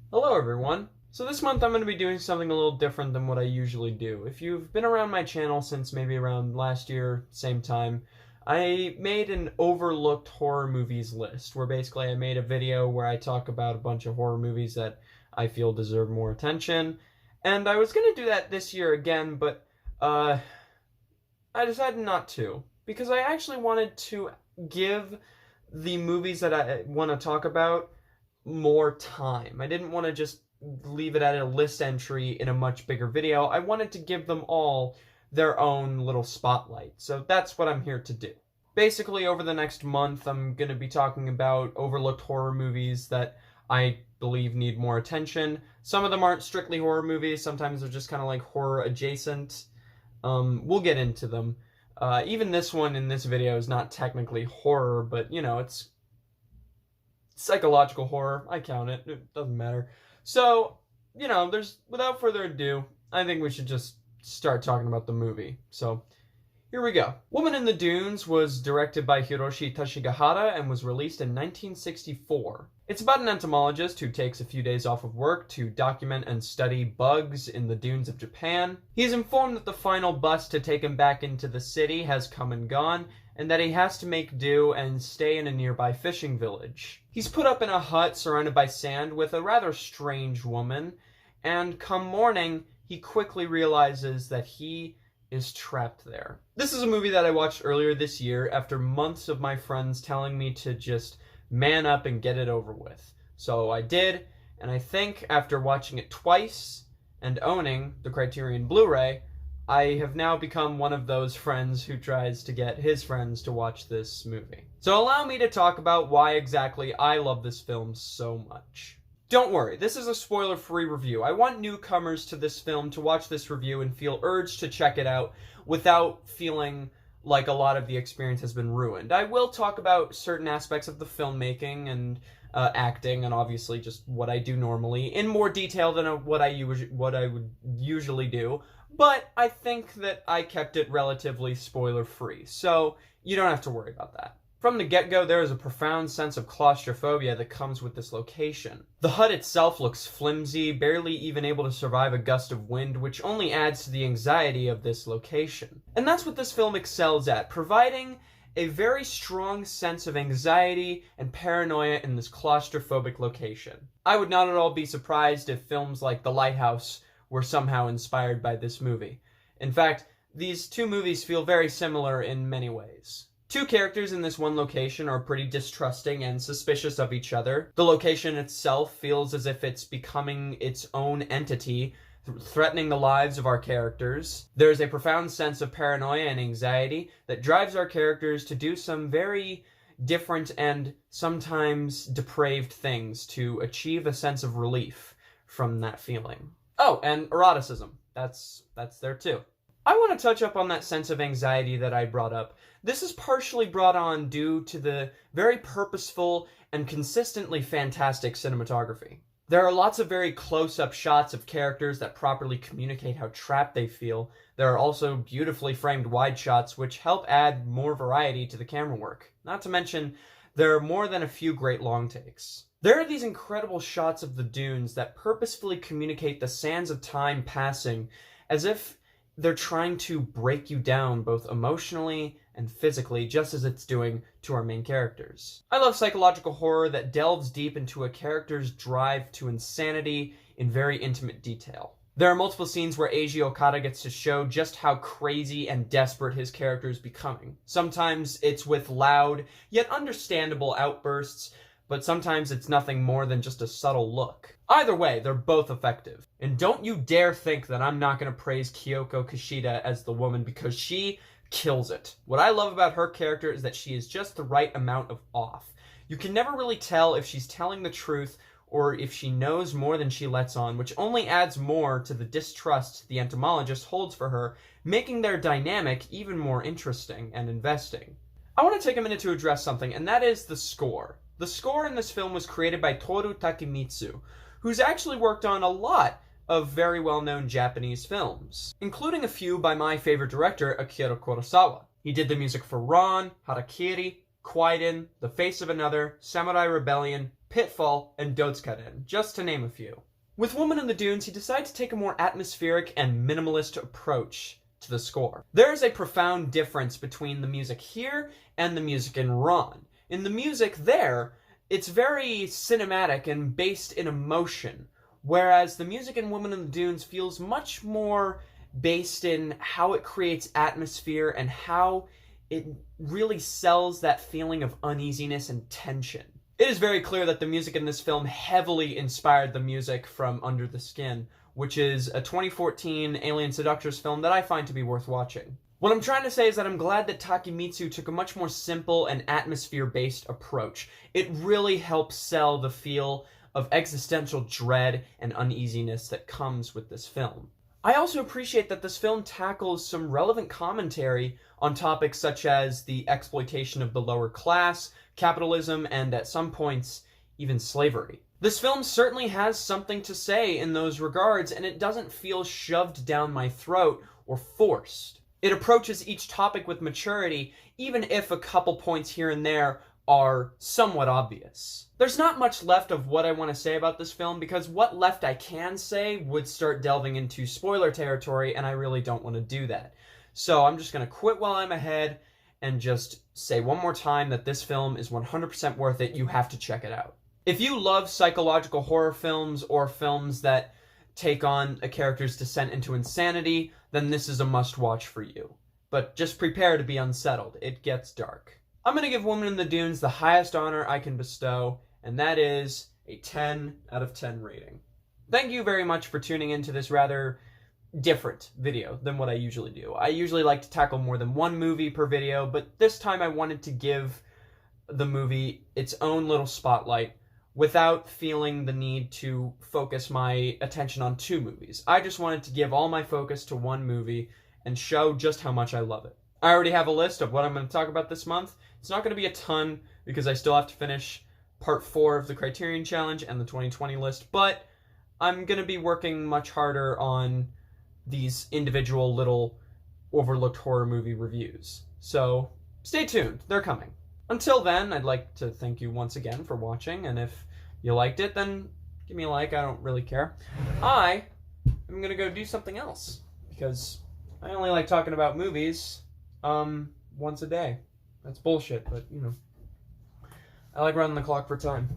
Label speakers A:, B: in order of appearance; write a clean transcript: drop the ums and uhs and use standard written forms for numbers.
A: Hello everyone! So this month I'm going to be doing something a little different than what I usually do. If you've been around my channel since maybe around last year, same time, I made an overlooked horror movies list, where basically I made a video where I talk about a bunch of horror movies that I feel deserve more attention. And I was going to do that this year again, but I decided not to. Because I actually wanted to give the movies that I want to talk about more time. I didn't want to just leave it at a list entry in a much bigger video. I wanted to give them all their own little spotlight. So that's what I'm here to do. Basically, over the next month, I'm going to be talking about overlooked horror movies that I believe need more attention. Some of them aren't strictly horror movies. Sometimes they're just kind of like horror adjacent. We'll get into them. Even this one in this video is not technically horror, but, you know, it's psychological horror. I count it. It doesn't matter. So, you know, without further ado, I think we should just start talking about the movie. So, here we go. Woman in the Dunes was directed by Hiroshi Tashigahara and was released in 1964. It's about an entomologist who takes a few days off of work to document and study bugs in the dunes of Japan. He is informed that the final bus to take him back into the city has come and gone, and that he has to make do and stay in a nearby fishing village. He's put up in a hut surrounded by sand with a rather strange woman, and come morning, he quickly realizes that he is trapped there. This is a movie that I watched earlier this year after months of my friends telling me to just man up and get it over with. So I did, and I think after watching it twice and owning the Criterion Blu-ray, I have now become one of those friends who tries to get his friends to watch this movie. So allow me to talk about why exactly I love this film so much. Don't worry, this is a spoiler-free review. I want newcomers to this film to watch this review and feel urged to check it out without feeling like a lot of the experience has been ruined. I will talk about certain aspects of the filmmaking and acting, and obviously just what I do normally, in more detail than what I would usually do, but I think that I kept it relatively spoiler-free, so you don't have to worry about that. From the get-go, there is a profound sense of claustrophobia that comes with this location. The hut itself looks flimsy, barely even able to survive a gust of wind, which only adds to the anxiety of this location. And that's what this film excels at, providing a very strong sense of anxiety and paranoia in this claustrophobic location. I would not at all be surprised if films like The Lighthouse were somehow inspired by this movie. In fact, these two movies feel very similar in many ways. Two characters in this one location are pretty distrusting and suspicious of each other. The location itself feels as if it's becoming its own entity, threatening the lives of our characters. There's a profound sense of paranoia and anxiety that drives our characters to do some very different and sometimes depraved things to achieve a sense of relief from that feeling. Oh, and eroticism. That's there too. I want to touch up on that sense of anxiety that I brought up. This is partially brought on due to the very purposeful and consistently fantastic cinematography. There are lots of very close-up shots of characters that properly communicate how trapped they feel. There are also beautifully framed wide shots which help add more variety to the camera work. Not to mention, there are more than a few great long takes. There are these incredible shots of the dunes that purposefully communicate the sands of time passing as if they're trying to break you down both emotionally and physically, just as it's doing to our main characters. I love psychological horror that delves deep into a character's drive to insanity in very intimate detail. There are multiple scenes where Eiji Okada gets to show just how crazy and desperate his character is becoming. Sometimes it's with loud, yet understandable outbursts, but sometimes it's nothing more than just a subtle look. Either way, they're both effective. And don't you dare think that I'm not going to praise Kyoko Kishida as the woman, because she kills it. What I love about her character is that she is just the right amount of off. You can never really tell if she's telling the truth or if she knows more than she lets on, which only adds more to the distrust the entomologist holds for her, making their dynamic even more interesting and investing. I want to take a minute to address something, and that is the score. The score in this film was created by Toru Takemitsu, who's actually worked on a lot of very well-known Japanese films, including a few by my favorite director, Akira Kurosawa. He did the music for Ron, Harakiri, Kwaidan, The Face of Another, Samurai Rebellion, Pitfall, and Dödskallen, just to name a few. With Woman in the Dunes, he decided to take a more atmospheric and minimalist approach to the score. There is a profound difference between the music here and the music in Ron. In the music there, it's very cinematic and based in emotion, whereas the music in Woman in the Dunes feels much more based in how it creates atmosphere and how it really sells that feeling of uneasiness and tension. It is very clear that the music in this film heavily inspired the music from Under the Skin, which is a 2014 Alien Seductress film that I find to be worth watching. What I'm trying to say is that I'm glad that Takemitsu took a much more simple and atmosphere-based approach. It really helps sell the feel of existential dread and uneasiness that comes with this film. I also appreciate that this film tackles some relevant commentary on topics such as the exploitation of the lower class, capitalism, and at some points, even slavery. This film certainly has something to say in those regards, and it doesn't feel shoved down my throat or forced. It approaches each topic with maturity, even if a couple points here and there are somewhat obvious. There's not much left of what I want to say about this film, because what left I can say would start delving into spoiler territory, and I really don't want to do that. So I'm just going to quit while I'm ahead and just say one more time that this film is 100% worth it. You have to check it out. If you love psychological horror films or films that take on a character's descent into insanity, then this is a must-watch for you. But just prepare to be unsettled. It gets dark. I'm going to give Woman in the Dunes the highest honor I can bestow, and that is a 10 out of 10 rating. Thank you very much for tuning into this rather different video than what I usually do. I usually like to tackle more than one movie per video, but this time I wanted to give the movie its own little spotlight without feeling the need to focus my attention on two movies. I just wanted to give all my focus to one movie and show just how much I love it. I already have a list of what I'm going to talk about this month. It's not going to be a ton because I still have to finish part 4 of the Criterion Challenge and the 2020 list, but I'm going to be working much harder on these individual little overlooked horror movie reviews. So stay tuned, they're coming. Until then, I'd like to thank you once again for watching, and if you liked it, then give me a like, I don't really care. I am going to go do something else, because I only like talking about movies once a day. That's bullshit, but you know, I like running the clock for time.